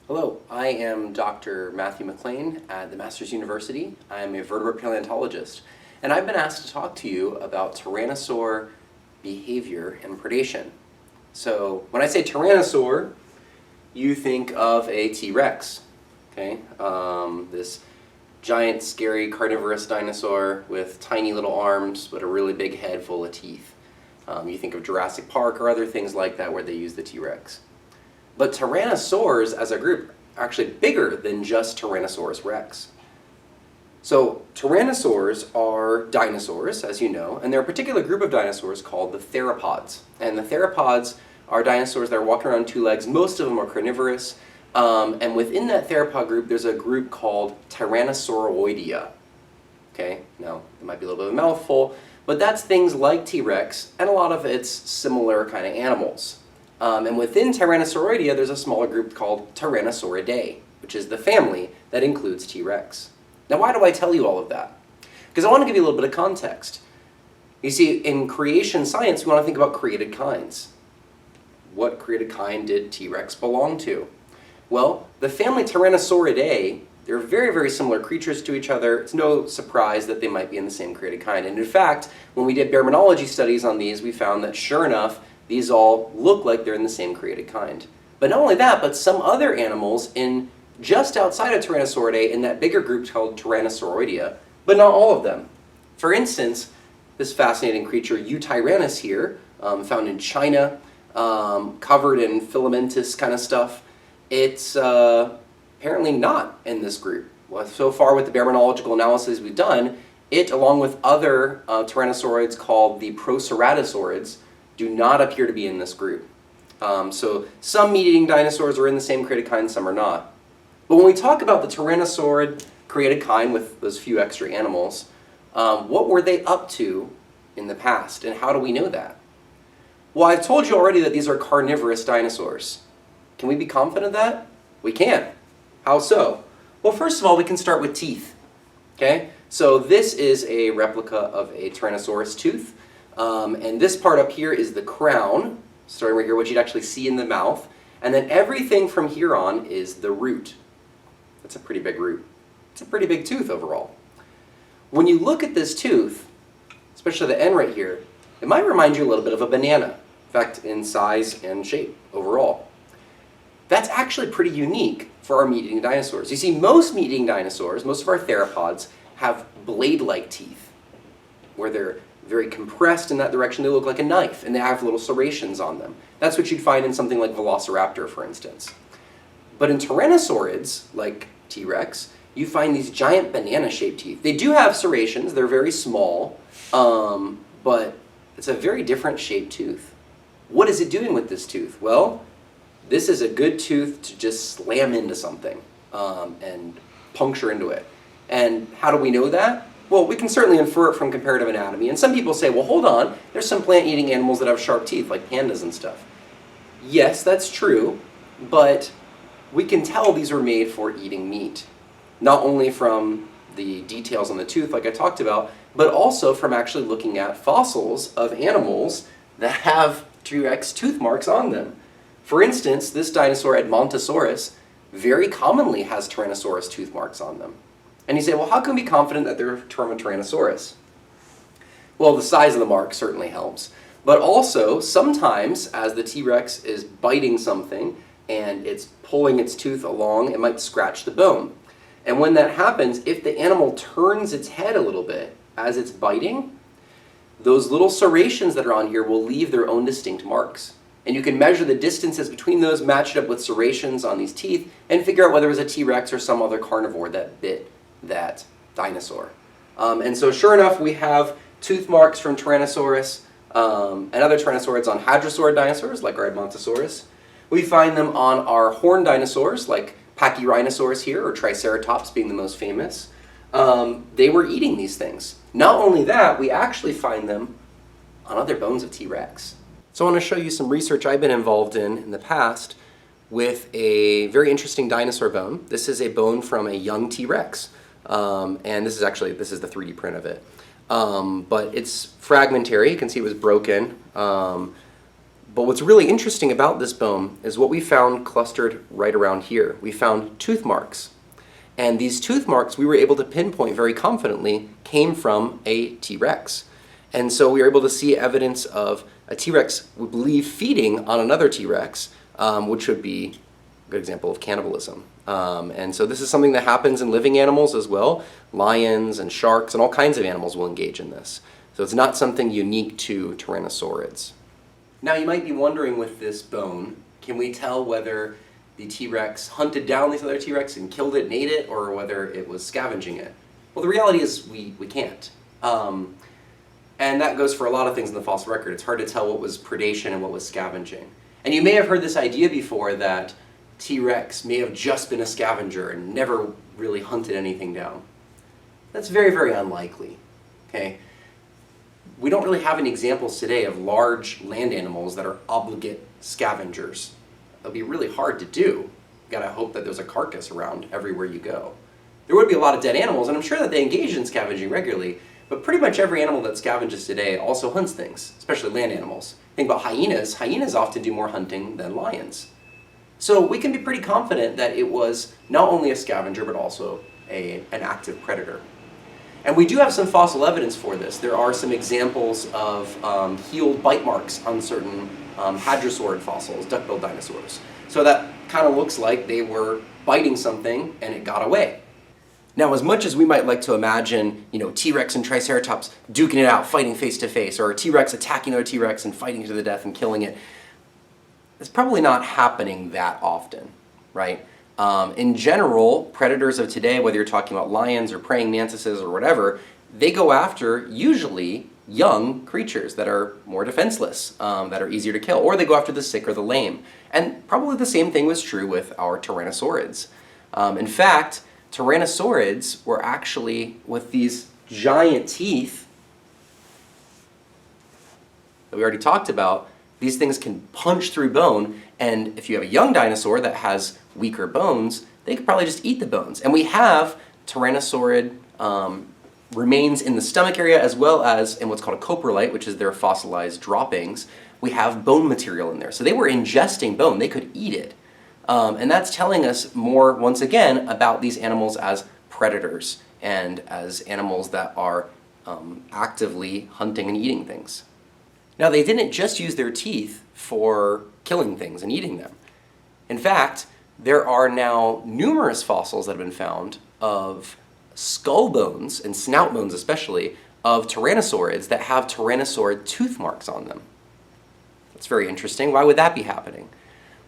Hello, I am Dr. Matthew McLain at the Masters University. I am a vertebrate paleontologist, and I've been asked to talk to you about Tyrannosaur behavior and predation. So when I say Tyrannosaur, you think of a T-Rex, okay? This giant, scary, carnivorous dinosaur with tiny little arms but a really big head full of teeth. You think of Jurassic Park or other things like that where they use the T-Rex. But tyrannosaurs as a group are actually bigger than just Tyrannosaurus rex. So tyrannosaurs are dinosaurs, as you know, and they're a particular group of dinosaurs called the theropods. And the theropods are dinosaurs that are walking around on two legs. Most of them are carnivorous. And within that theropod group, there's a group called Tyrannosauroidea. Okay, now it might be a little bit of a mouthful, but that's things like T-Rex and a lot of its similar kind of animals. And within Tyrannosauroidea, there's a smaller group called Tyrannosauridae, which is the family that includes T-Rex. Now, why do I tell you all of that? Because I want to give you a little bit of context. You see, in creation science, we want to think about created kinds. What created kind did T-Rex belong to? Well, the family Tyrannosauridae, they're very, very similar creatures to each other. It's no surprise that they might be in the same created kind. And in fact, when we did baromenology studies on these, we found that sure enough, these all look like they're in the same created kind. But not only that, but some other animals in just outside of Tyrannosauridae in that bigger group called Tyrannosauroidea, but not all of them. For instance, this fascinating creature Eutyrannus here, found in China, covered in filamentous kind of stuff, it's apparently not in this group. Well, so far with the baromenological analysis we've done, it, along with other tyrannosaurids called the Proceratosaurids, do not appear to be in this group. So some meat-eating dinosaurs are in the same created kind, some are not. But when we talk about the Tyrannosaurid created kind with those few extra animals, what were they up to in the past, and how do we know that? Well, I've told you already that these are carnivorous dinosaurs. Can we be confident of that? We can. How so? Well, first of all, we can start with teeth. Okay? So this is a replica of a Tyrannosaurus tooth. And this part up here is the crown, starting right here, what you'd actually see in the mouth. And then everything from here on is the root. That's a pretty big root. It's a pretty big tooth overall. When you look at this tooth, especially the end right here, it might remind you a little bit of a banana. In fact, in size and shape overall. That's actually pretty unique for our meat-eating dinosaurs. You see, most meat-eating dinosaurs, most of our theropods, have blade-like teeth, where they're very compressed in that direction. They look like a knife, and they have little serrations on them. That's what you'd find in something like Velociraptor, for instance. But in tyrannosaurids, like T-Rex, you find these giant banana-shaped teeth. They do have serrations. They're very small, but it's a very different shaped tooth. What is it doing with this tooth? Well, this is a good tooth to just slam into something and puncture into it. And how do we know that? Well, we can certainly infer it from comparative anatomy. And some people say, well, hold on, there's some plant-eating animals that have sharp teeth, like pandas and stuff. Yes, that's true, but we can tell these were made for eating meat. Not only from the details on the tooth, like I talked about, but also from actually looking at fossils of animals that have T-Rex tooth marks on them. For instance, this dinosaur Edmontosaurus very commonly has Tyrannosaurus tooth marks on them. And you say, well, how can we be confident that they're from a Tyrannosaurus? Well, the size of the mark certainly helps. But also, sometimes, as the T-Rex is biting something and it's pulling its tooth along, it might scratch the bone. And when that happens, if the animal turns its head a little bit as it's biting, those little serrations that are on here will leave their own distinct marks. And you can measure the distances between those, match it up with serrations on these teeth, and figure out whether it was a T-Rex or some other carnivore that bit that dinosaur. And so sure enough, we have tooth marks from Tyrannosaurus and other Tyrannosaurids on hadrosaurid dinosaurs, like our Edmontosaurus. We find them on our horned dinosaurs, like Pachyrhinosaurus here, or Triceratops being the most famous. They were eating these things. Not only that, we actually find them on other bones of T-Rex. So I want to show you some research I've been involved in the past with a very interesting dinosaur bone. This is a bone from a young T-Rex. And this is the 3D print of it. But it's fragmentary. You can see it was broken. But what's really interesting about this bone is what we found clustered right around here. We found tooth marks. And these tooth marks we were able to pinpoint very confidently came from a T-Rex. And so we were able to see evidence of a T-Rex, we believe, feeding on another T-Rex, which would be a good example of cannibalism. And so this is something that happens in living animals as well. Lions and sharks and all kinds of animals will engage in this. So it's not something unique to Tyrannosaurids. Now you might be wondering with this bone, can we tell whether the T-Rex hunted down this other T-Rex and killed it and ate it, or whether it was scavenging it? Well, the reality is we can't. And that goes for a lot of things in the fossil record. It's hard to tell what was predation and what was scavenging. And you may have heard this idea before that T-Rex may have just been a scavenger and never really hunted anything down. That's very, very unlikely. Okay? We don't really have any examples today of large land animals that are obligate scavengers. It'll be really hard to do. You gotta hope that there's a carcass around everywhere you go. There would be a lot of dead animals, and I'm sure that they engage in scavenging regularly, but pretty much every animal that scavenges today also hunts things, especially land animals. Think about hyenas. Hyenas often do more hunting than lions. So we can be pretty confident that it was not only a scavenger, but also an active predator. And we do have some fossil evidence for this. There are some examples of healed bite marks on certain hadrosaurid fossils, duck-billed dinosaurs. So that kind of looks like they were biting something and it got away. Now, as much as we might like to imagine, T-Rex and Triceratops duking it out, fighting face to face, or a T-Rex attacking another T-Rex and fighting to the death and killing it, it's probably not happening that often, right? In general, predators of today, whether you're talking about lions or praying mantises or whatever, they go after usually young creatures that are more defenseless, that are easier to kill, or they go after the sick or the lame. And probably the same thing was true with our Tyrannosaurids. In fact, Tyrannosaurids were actually, with these giant teeth that we already talked about, these things can punch through bone, and if you have a young dinosaur that has weaker bones, they could probably just eat the bones. And we have Tyrannosaurid remains in the stomach area, as well as in what's called a coprolite, which is their fossilized droppings. We have bone material in there. So they were ingesting bone. They could eat it. And that's telling us more, once again, about these animals as predators and as animals that are actively hunting and eating things. Now, they didn't just use their teeth for killing things and eating them. In fact, there are now numerous fossils that have been found of skull bones, and snout bones especially, of tyrannosaurids that have tyrannosaurid tooth marks on them. That's very interesting. Why would that be happening?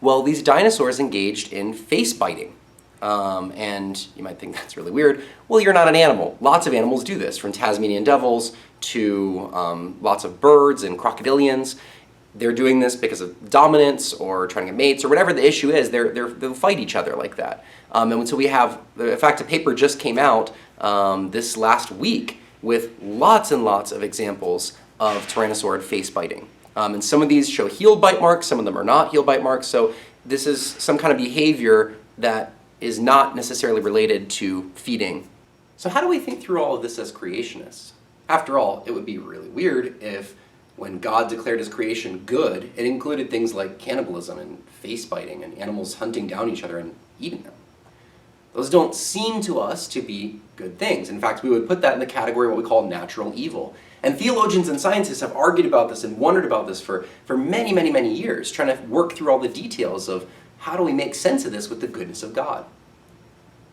Well, these dinosaurs engaged in face biting. And you might think that's really weird. Well, you're not an animal. Lots of animals do this, from Tasmanian devils to lots of birds and crocodilians. They're doing this because of dominance or trying to get mates or whatever the issue is. They'll fight each other like that. And so we have, in fact, a paper just came out this last week with lots and lots of examples of tyrannosaurid face biting. And some of these show healed bite marks, some of them are not healed bite marks. So this is some kind of behavior that is not necessarily related to feeding. So how do we think through all of this as creationists? After all, it would be really weird if when God declared his creation good, it included things like cannibalism and face biting and animals hunting down each other and eating them. Those don't seem to us to be good things. In fact, we would put that in the category of what we call natural evil. And theologians and scientists have argued about this and wondered about this for many, many, many years, trying to work through all the details of how do we make sense of this with the goodness of God.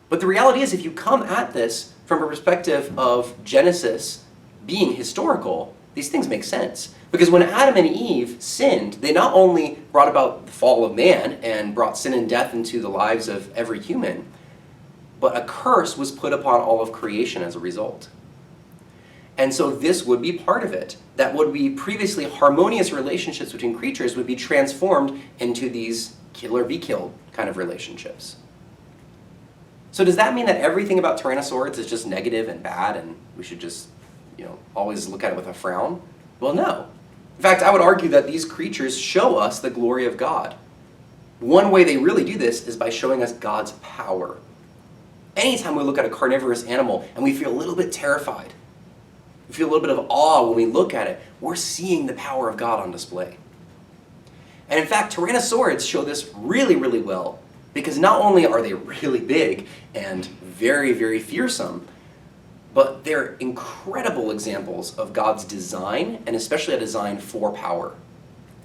But the reality is, if you come at this from a perspective of Genesis being historical, these things make sense. Because when Adam and Eve sinned, they not only brought about the fall of man and brought sin and death into the lives of every human, but a curse was put upon all of creation as a result. And so this would be part of it. That would be previously harmonious relationships between creatures would be transformed into these kill or be killed kind of relationships. So does that mean that everything about tyrannosaurids is just negative and bad and we should just, always look at it with a frown? Well, no. In fact, I would argue that these creatures show us the glory of God. One way they really do this is by showing us God's power. Anytime we look at a carnivorous animal and we feel a little bit terrified, we feel a little bit of awe when we look at it, we're seeing the power of God on display. And in fact, tyrannosaurids show this really, really well, because not only are they really big and very, very fearsome, but they're incredible examples of God's design, and especially a design for power.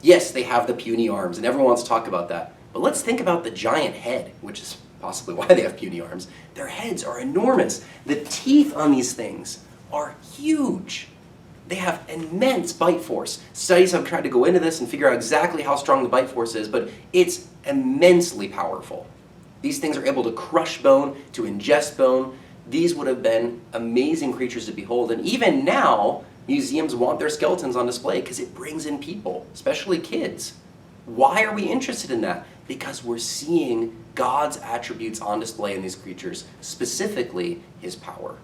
Yes, they have the puny arms, and everyone wants to talk about that. But let's think about the giant head, which is possibly why they have puny arms. Their heads are enormous. The teeth on these things are huge. They have immense bite force. Studies have tried to go into this and figure out exactly how strong the bite force is, but it's immensely powerful. These things are able to crush bone, to ingest bone. These would have been amazing creatures to behold. And even now, museums want their skeletons on display because it brings in people, especially kids. Why are we interested in that? Because we're seeing God's attributes on display in these creatures, specifically his power.